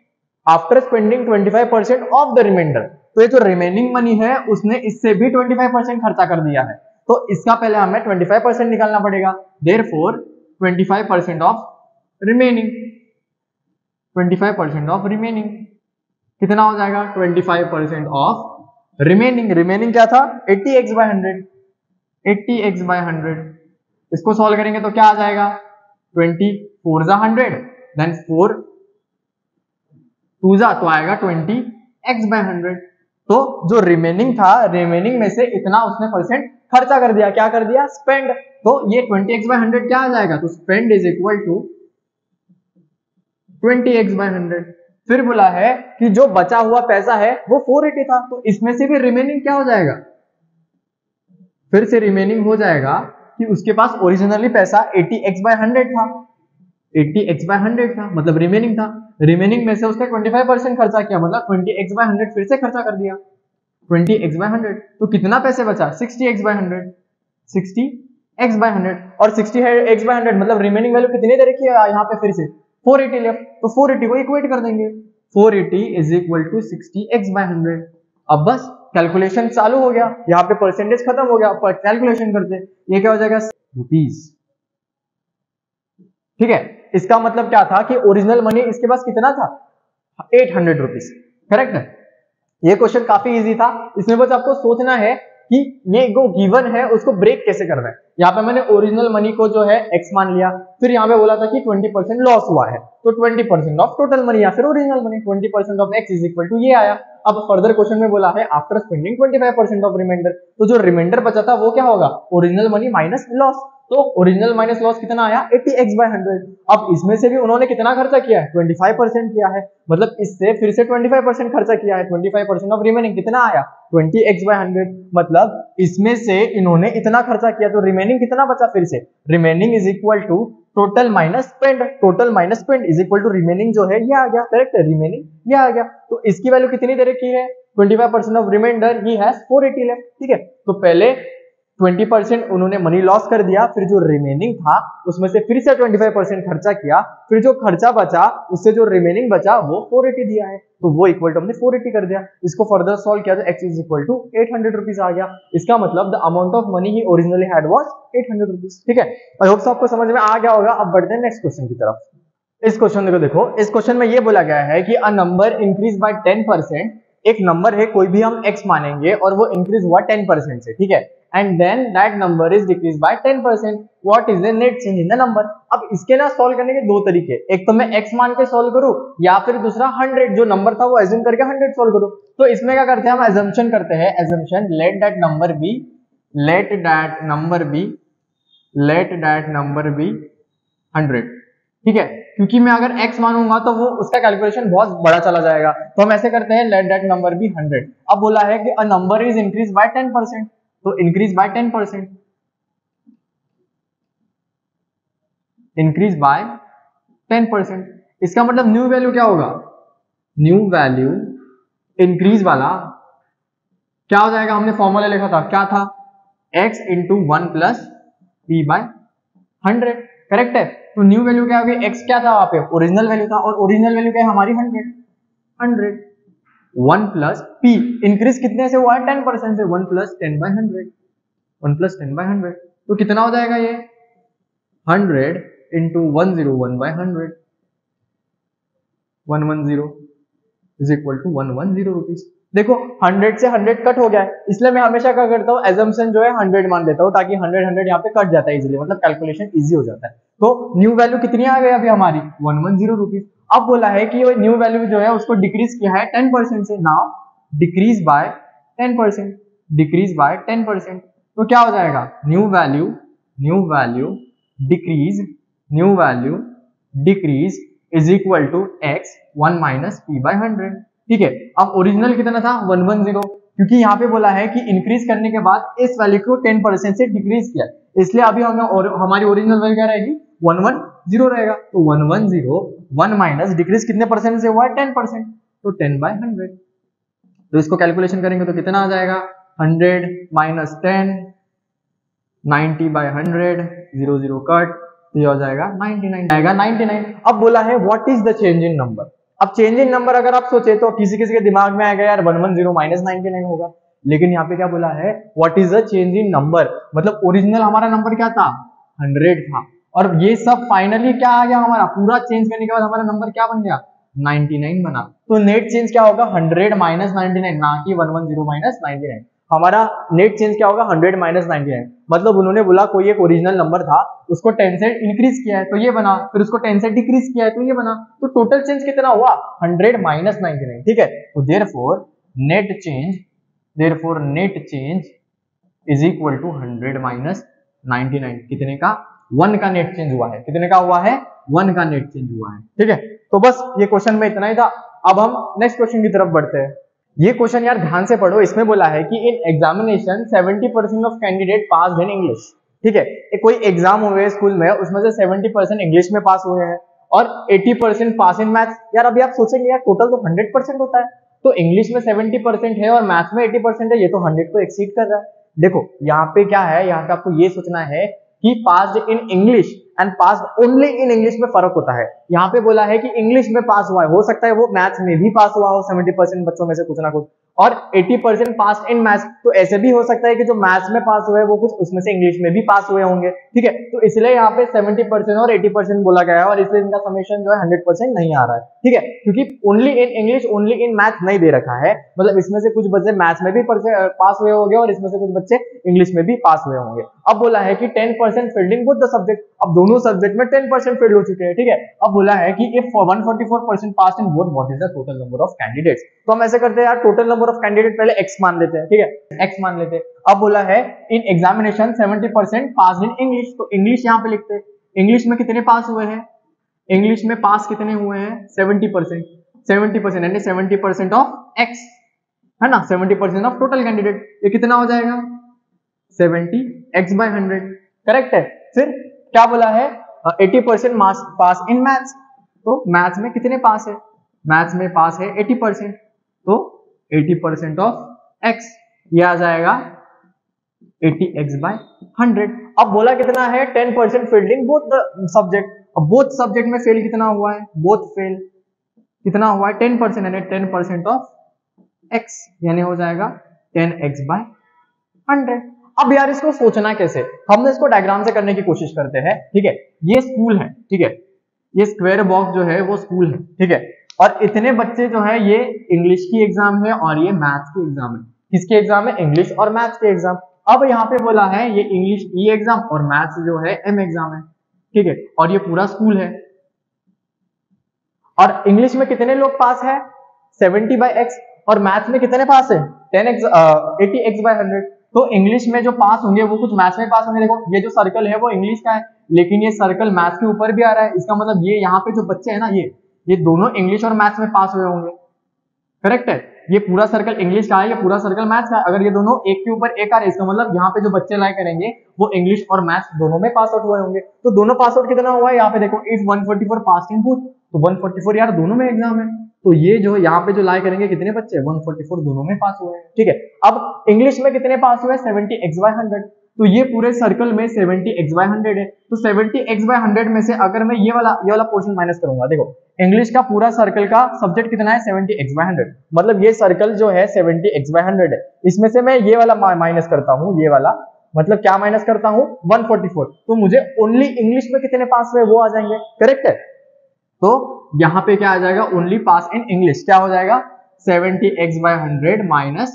Speaker 1: after spending 25% of the remainder, तो ये जो रिमेनिंग मनी है उसने इससे भी 25% खर्चा कर दिया है, तो इसका पहले हमें 25% निकालना पड़ेगा, देयरफॉर 25% ऑफ रिमेनिंग कितना हो जाएगा 25% ऑफ रिमेनिंग क्या था 80x/100, इसको सॉल्व करेंगे तो क्या आ जाएगा 24 देन 4 2 तो आएगा 20x/100, तो जो रिमेनिंग था, रिमेनिंग में से इतना उसने परसेंट खर्चा कर दिया। क्या कर दिया? स्पेंड। तो ये 20x/100 क्या आ जाएगा? तो spend is equal to 20x/100। फिर बोला है कि जो बचा हुआ पैसा है वो 480 था, तो इसमें से भी रिमेनिंग क्या हो जाएगा? फिर से रिमेनिंग हो जाएगा कि उसके पास ओरिजिनली पैसा 80x/100 था, 80x/100 था, मतलब रिमेनिंग था। रिमेनिंग में से उसने 25% खर्चा किया, मतलब 20x/100 फिर से खर्चा कर दिया। 20x/100 तो कितना पैसे बचा? 60x/100, 60x/100। और 60x/100 मतलब रिमेनिंग वैल्यू कितनी दे रखी है यहाँ पे? फिर से 480 लेफ्ट, तो 480 को इक्वेट कर देंगे। 480 इज इक्वल टू 60x/100। अब बस कैलकुलेशन चालू हो गया, यहाँ पे परसेंटेज खत्म हो गया, पर कैलकुलेशन करते ये क्या हो जाएगा? रुपीस। ठीक है, इसका मतलब क्या था कि ओरिजिनल मनी इसके पास कितना था? 800 रुपीज। करेक्ट है। ये क्वेश्चन काफी इजी था, इसमें बस आपको सोचना है कि ये जो गिवन है उसको ब्रेक कैसे करना है। यहाँ पे मैंने ओरिजिनल मनी को जो है x मान लिया, फिर यहाँ पे बोला था कि 20% लॉस हुआ है, तो 20% ऑफ टोटल मनी या फिर original money 20% of x is equal to ये आया। अब फर्दर क्वेश्चन में बोला है आफ्टर स्पेंडिंग 25% ऑफ रिमाइंडर, तो जो रिमाइंडर बचा था वो क्या होगा? Original money minus loss. तो ओरिजिनल माइनस लॉस कितना आया? 80x/100। अब इसमें से भी उन्होंने कितना खर्चा किया है? 25% किया है, मतलब इससे फिर से 25% खर्चा किया है। 25% ऑफ रिमेनिंग कितना आया? 20x/100। मतलब इसमें से इन्होंने इतना खर्चा किया, तो रिमेनिंग कितना बचा? फिर से remaining is equal to total minus spend. Total minus spend is equal to remaining जो है ये आ गया। करेक्ट है, रिमेनिंग ये आ गया। तो इसकी वैल्यू कितनी दे रखी है? 25% of remainder, he has 480 left. ठीक है, तो पहले 20% उन्होंने मनी लॉस कर दिया, फिर जो रिमेनिंग था उसमें से फिर से 25% खर्चा किया, फिर जो खर्चा बचा उससे जो रिमेनिंग बचा वो 480 दिया है, तो वो इक्वल टू हमने 480 कर दिया। इसको फर्दर सॉल्व किया तो x is equal to 800 rupees आ गया। इसका मतलब the amount of money he originally had was 800 rupees. ठीक है, आई होप आपको समझ में आ गया होगा। अब बढ़ते हैं नेक्स्ट क्वेश्चन की तरफ। इस क्वेश्चन को देखो, इस क्वेश्चन में ये बोला गया है कि अ नंबर इंक्रीज बाय 10%। एक नंबर है, कोई भी हम x मानेंगे और वो इंक्रीज हुआ 10% से, ठीक है, and then that number is decrease by 10%, what is the net change in the number. अब इसके ना सॉल्व करने के दो तरीके, एक तो मैं x मान के सॉल्व करूं या फिर दूसरा 100 जो नंबर था वो एज्यूम करके 100 सॉल्व करूं। तो इसमें क्या करते हैं हम? एजम्पशन करते हैं, assumption let that number be, let that number be, let that number be 100। ठीक है, क्योंकि मैं अगर x मानूंगा तो वो उसका कैलकुलेशन बहुत बड़ा चला जाएगा, तो हम ऐसे करते हैं लेट दैट नंबर बी 100। अब बोला है कि a number is increase by 10%, तो इंक्रीज बाय 10%, इंक्रीज बाय 10%। इसका मतलब न्यू वैल्यू क्या होगा? न्यू वैल्यू इंक्रीज वाला क्या हो जाएगा? हमने फॉर्मूला लिखा था, क्या था? x into 1 plus P by 100। Correct है, तो न्यू वैल्यू क्या होगी? x क्या था वहां पे? ओरिजिनल वैल्यू था, और ओरिजिनल वैल्यू क्या है हमारी? 100। 1 प्लस p, इंक्रीज कितने से हुआ है? 10% से, 1 प्लस 10 बाय 100, 1 प्लस 10 बाय 100, तो कितना हो जाएगा ये? 100 into 101 by 100, 110 is equal to 110 rupees. देखो 100 से 100 कट हो गया है, इसलिए मैं हमेशा क्या करता हूँ? एजम्पशन जो है 100 मान लेता हूँ, ताकि 100 यहाँ पे कट जाता है इजीली, मतलब कैलकुलेशन इजी हो जाता है। तो न्यू वैल्यू कितनी आ गई अभी हमारी? 110 रुपीज। अब बोला है कि ये न्यू वैल्यू जो है उसको डिक्रीज किया है 10% से, now decrease by 10%, decrease by 10%, तो क्या हो जाएगा? New value, new value decrease, new value decrease is equal to x 1 minus P by 100। ठीक है, अब ओरिजिनल कितना था? 110, क्योंकि यहाँ पे बोला है कि इंक्रीज करने के बाद इस वैल्यू को 10% से डिक्रीज किया, इसलिए अभी हमें हमारी ओरिजिनल वैल्यू क्या रहेगी? 110 रहेगा। तो 110 1 माइनस डिक्रीज कितने परसेंट से हुआ है? 10%, तो 10 बाय 100। तो इसको कैलकुलेशन करेंगे तो कितना आ जाएगा? 100 माइनस 10, 90 बाय 100, 0 कट, तो ये हो जाएगा 99 आएगा, 99। अब बोला है what is the change in number. अब चेंज इन नंबर अगर आप सोचे तो किसी किसी के दिमाग में आएगा यार 110 माइनस 99 होगा, लेकिन यहाँ पे क्या बोला है? What is the change in number, मतलब ओरिजिनल हमारा नंबर क्या था? 100 था, और ये सब फाइनली क्या आ गया हमारा? पूरा चेंज करने के बाद हमारा नंबर क्या बन गया? 99 बना। तो नेट चेंज क्या होगा? 100 माइनस 99, ना कि 110 माइनस 99। हमारा नेट चेंज क्या होगा? 100 माइनस 99। मतलब उन्होंने बोला कोई एक ओरिजिनल नंबर था, उसको 10 से इंक्रीज किया है तो ये बना, फिर उसको 10 से डिक्रीज किया है तो ये बना, तो टोटल चेंज कितना हुआ? 100 माइनस 99। ठीक है, तो therefore net change, therefore net change is equal to 100 minus 99। कितने का? 1 का नेट चेंज हुआ है। कितने का हुआ है? 1 का नेट चेंज हुआ है। ठीक है, तो बस ये क्वेश्चन में इतना ही था। अब हम नेक्स्ट क्वेश्चन की तरफ बढ़ते हैं। ये क्वेश्चन यार ध्यान से पढ़ो। इसमें बोला है कि in examination 70% of candidate pass in English. ठीक है, कोई एग्जाम हुए स्कूल में, उसमें से 70% इंग्लिश में पास हुए हैं और 80% पास इन मैथ्स। यार अभी आप सोचेंगे यार टोटल तो 100% होता है, तो इंग्लिश में 70% है और मैथ्स में 80% है, ये तो 100 को एक्सीड कर रहा है। देखो यहाँ पे क्या है, यहाँ पे आपको ये सोचना है कि passed in English and passed only in English में फर्क होता है। यहाँ पे बोला है कि इंग्लिश में पास हुआ है, हो सकता है वो मैथ्स में भी पास हुआ हो 70% बच्चों में से कुछ ना कुछ, और 80% पास इन मैथ्स, तो ऐसे भी हो सकता है कि जो मैथ्स में पास हुए वो कुछ उसमें से इंग्लिश में भी पास हुए होंगे। ठीक है, तो इसलिए यहाँ पे 70% और 80% बोला गया है और इसलिए इनका समेशन जो है 100% नहीं आ रहा है। ठीक है, क्योंकि only in English only in maths नहीं दे रखा है, मतलब इसमें से कुछ बच्चे मैथ्स में भी पास हुए होंगे और इसमें से कुछ बच्चे इंग्लिश में भी पास हुए होंगे। अब बोला है कि 10% failed in both the subject, अब दोनों सब्जेक्ट में 10% फेल हो चुके हैं। ठीक है, अब बोला है कि if 144% pass in both what is the total number of candidates. तो हम ऐसे करते हैं यार, टोटल नंबर ऑफ कैंडिडेट पहले x मान लेते हैं। ठीक है, x मान लेते हैं। अब बोला है in examination 70% pass in English, तो इंग्लिश यहाँ पे लिखते हैं। इंग्लिश में कितने पास हुए हैं? इंग्लिश में पास कितने हुए हैं? 70%। 70% यानी 70% ऑफ x है ना, 70% ऑफ टोटल कैंडिडेट। ये कितना हो जाएगा? 70x/100। करेक्ट है। फिर क्या बोला है? 80% पास इन मैथ्स, तो मैथ्स में कितने पास है? मैथ्स में पास है 80%, तो 80% ऑफ x, ये आ जाएगा 80x/100। अब बोला कितना है? 10% failed in both the subject. अब बोथ सब्जेक्ट में फेल कितना हुआ है? बोथ फेल कितना हुआ है? 10%, यानी 10% ऑफ x, यानी हो जाएगा 10x/100। अब यार इसको सोचना कैसे? हमने इसको डायग्राम से करने की कोशिश करते हैं। ठीक है, ये स्कूल है। ठीक है, ये स्क्वायर बॉक्स जो है वो स्कूल है। ठीक है, और इतने बच्चे जो है, ये इंग्लिश की एग्जाम है और ये मैथ्स की एग्जाम है। किसके एग्जाम है? इंग्लिश और मैथ्स के एग्जाम। अब यहाँ पे बोला है ये इंग्लिश ई एग्जाम और मैथ्स जो है एम एग्जाम है। ठीक है, और ये पूरा स्कूल है। और इंग्लिश में कितने लोग पास है? 70/x, और मैथ्स में कितने पास है? 80x/100। तो इंग्लिश में जो पास होंगे वो कुछ मैथ्स में पास होंगे। देखो ये जो सर्कल है वो इंग्लिश का है, लेकिन ये सर्कल मैथ्स के ऊपर भी आ रहा है। इसका मतलब ये यहाँ पे जो बच्चे हैं ना, ये दोनों इंग्लिश और मैथ्स में पास हुए होंगे। करेक्ट है, ये पूरा सर्कल इंग्लिश का है, ये पूरा सर्कल मैथ्स का है। अगर ये दोनों एक के ऊपर एक आ रहे हैं, इसका मतलब यहाँ पे जो बच्चे लाइक करेंगे वो इंग्लिश और मैथ्स दोनों में पास आउट हुए होंगे। तो दोनों पास आउट कितना हुआ है? यहाँ पे देखो, इफ 144 पास इन बोथ, तो 144 यार दोनों में एग्जाम है, तो ये जो यहाँ पे जो लाई करेंगे कितने बच्चे? 144 दोनों में पास हुए हैं। ठीक है, अब इंग्लिश में कितने पास हुए? 70x/100, तो ये पूरे सर्कल में 70x/100 है। तो 70x/100 में से अगर मैं ये वाला पोर्शन माइनस करूंगा, देखो इंग्लिश का पूरा सर्कल का सब्जेक्ट कितना है? 70x/100, मतलब ये सर्कल जो है 70x/100 है। इसमें से मैं ये वाला माइनस करता हूँ, ये वाला मतलब क्या माइनस करता हूँ? 144, तो मुझे ओनली इंग्लिश में कितने पास हुए वो आ जाएंगे। करेक्ट है, तो यहां पे क्या आ जाएगा? ओनली पास इन इंग्लिश क्या हो जाएगा? 70x/100 minus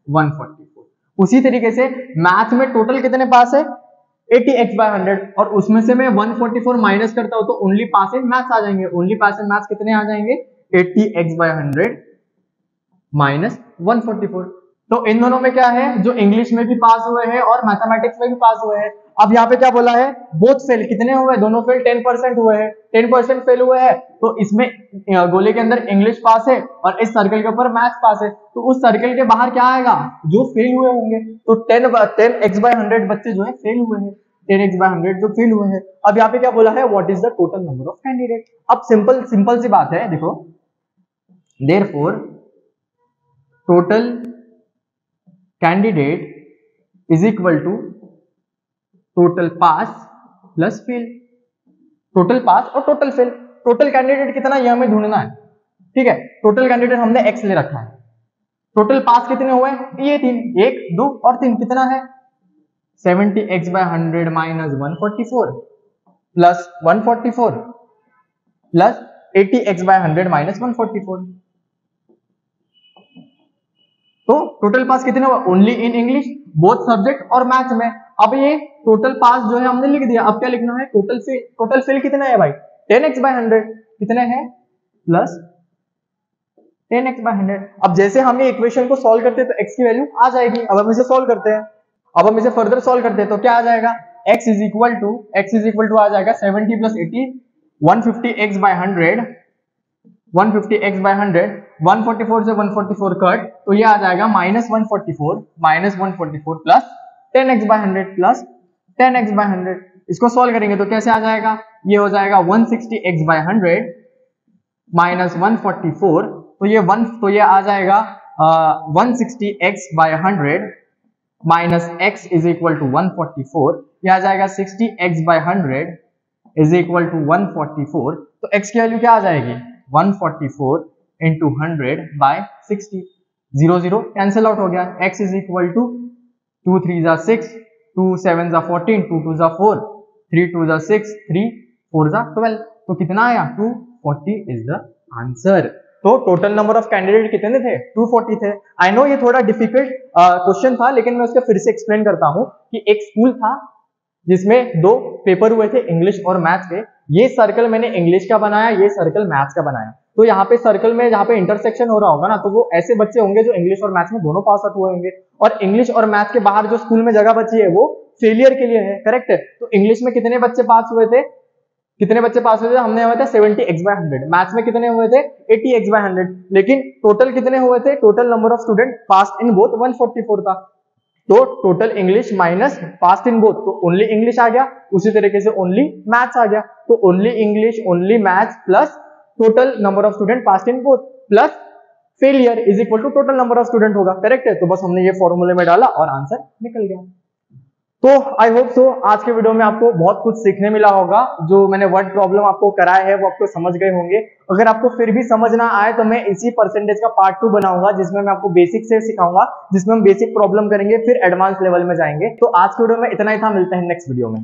Speaker 1: 144। उसी तरीके से मैथ में टोटल कितने पास है? 80x/100, और उसमें से मैं 144 माइनस करता हूं तो ओनली पास इन मैथ्स आ जाएंगे। ओनली पास इन मैथ्स कितने आ जाएंगे? 80x/100 minus 144। तो इन दोनों में क्या है? जो इंग्लिश में भी पास हुए हैं और मैथमेटिक्स में भी पास हुए हैं। अब यहाँ पे क्या बोला है? बोथ फेल कितने हुए? दोनों फेल 10% हुए हैं। 10% फेल हुए हैं, तो इसमें गोले के अंदर इंग्लिश पास है और इस सर्कल के ऊपर मैथ्स पास है, तो उस सर्कल के बाहर क्या आएगा? जो फेल हुए होंगे। तो 10x/100 बच्चे जो है फेल हुए हैं, 10x/100 जो फेल हुए हैं। अब यहाँ पे क्या बोला है? What is the total number of candidate. अब सिंपल सी बात है, देखो therefore total candidate is equal to total pass plus fail. Total pass और टोटल फेल, टोटल कैंडिडेट कितना ये हमें ढूंढना है। ठीक है, टोटल कैंडिडेट हमने x ले रखा है। टोटल पास कितने हुए? ये 3, 1 2 और 3, कितना है? 70x/100 minus 144 plus 144 plus 80x/100 minus 144। तो टोटल पास कितने हुआ? Only in English, both subject और मैथ्स में। अब ये टोटल पास जो है हमने लिख दिया, अब क्या लिखना है? Total fail. टोटल फेल कितना है भाई? 10x/100 कितने हैं? Plus 10x/100। अब जैसे हम ये इक्वेशन को सॉल्व करते हैं तो x की वैल्यू आ जाएगी। अब हम इसे सॉल्व करते हैं, अब हम इसे फर्दर सॉल्व करते हैं तो क्या आ जाएगा, x इज इक्वल टू आ जाएगा 70 + 80 150x/100, 150x/100, 144 से 144 कट तो ये आ जाएगा -144 प्लस 10x/100 इसको सॉल्व करेंगे तो कैसे आ जाएगा, ये हो जाएगा 160x/100 माइनस 144 तो ये आ जाएगा 160x/100 minus x is equal to 144, ये आ जाएगा 60x/100 इज इक्वल टू 144। तो x की वैल्यू क्या आ जाएगी, 144 इंटू 100/60, 0 0 कैंसिल आउट हो गया। x इज इक्वल टू 2 3 = 6, 2 7 = 14, 2 2 = 4, 3 2 = 6, 3 4 = 12, तो कितना आया 240 इज द आंसर। तो टोटल नंबर ऑफ कैंडिडेट कितने थे, 240 थे। आई नो ये थोड़ा डिफिकल्ट क्वेश्चन था, लेकिन मैं उसको फिर से एक्सप्लेन करता हूं कि एक स्कूल था जिसमें 2 पेपर हुए थे, इंग्लिश और मैथ्स के। ये सर्कल मैंने इंग्लिश का बनाया, ये सर्कल मैथ्स का बनाया। तो यहाँ पे सर्कल में जहाँ पे इंटरसेक्शन हो रहा होगा ना, तो वो ऐसे बच्चे होंगे जो इंग्लिश और मैथ्स में दोनों पास आउट हुए होंगे, और इंग्लिश और मैथ्स के बाहर जो स्कूल में जगह बची है वो फेलियर के लिए है, करेक्ट है। तो इंग्लिश में कितने बच्चे पास हुए थे, हमने हुए थे 70x/100, मैथ्स में कितने हुए थे 80x/100, लेकिन टोटल कितने हुए थे, total number of student passed in both 144 था। तो total English minus passed in both, तो ओनली इंग्लिश आ गया, उसी तरीके से ओनली मैथ्स आ गया। तो only English only maths plus total number of student passed in both plus failure is equal to total number of student होगा, करेक्ट है। तो बस हमने ये फॉर्मूले में डाला और आंसर निकल गया। तो आई होप सो आज के वीडियो में आपको बहुत कुछ सीखने मिला होगा। जो मैंने वर्ड प्रॉब्लम आपको कराया है वो आपको समझ गए होंगे। अगर आपको फिर भी समझ ना आए तो मैं इसी परसेंटेज का पार्ट 2 बनाऊंगा, जिसमें मैं आपको बेसिक से सिखाऊंगा, जिसमें हम बेसिक प्रॉब्लम करेंगे फिर एडवांस लेवल में जाएंगे। तो आज के वीडियो में इतना ही था, मिलते हैं नेक्स्ट वीडियो में।